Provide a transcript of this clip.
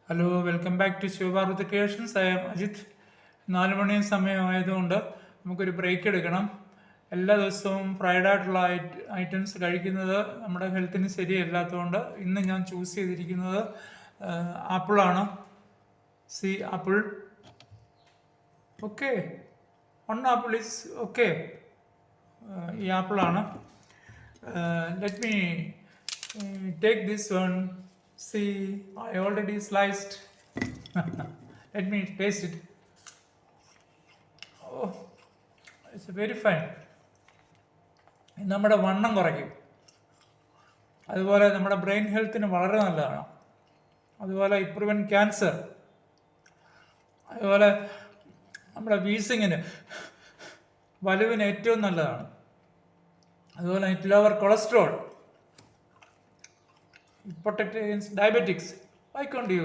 Hello, welcome back to Sivaparvathi creations. I am Ajith. 4 മണി സമയമായതുകൊണ്ട് നമുക്കൊരു ബ്രേക്ക് എടുക്കണം. എല്ലാ ദിവസവും ഫ്രൈഡ് ആയിട്ടുള്ള ഐറ്റംസ് കഴിക്കുന്നത് നമ്മുടെ ഹെൽത്തിന് ശരിയല്ലാത്തതുകൊണ്ട് ഇന്ന് ഞാൻ ചൂസ് ചെയ്തിരിക്കുന്നത് ആപ്പിളാണ്. Apple. Okay, 1 apple is okay. ഈ ആപ്പിളാണ്. Let me take this one. See, I already sliced. Let me taste it. Oh, it's very fine. നമ്മുടെ വണ്ണം കുറയ്ക്കും, അതുപോലെ നമ്മുടെ ബ്രെയിൻ ഹെൽത്തിന് വളരെ നല്ലതാണ്, അതുപോലെ പ്രിവെൻറ്റ് ക്യാൻസർ, അതുപോലെ നമ്മുടെ വീസിങ്ങിന് വലുവിന് ഏറ്റവും നല്ലതാണ്, അതുപോലെ it lower cholesterol, protect against diabetics. Why can't you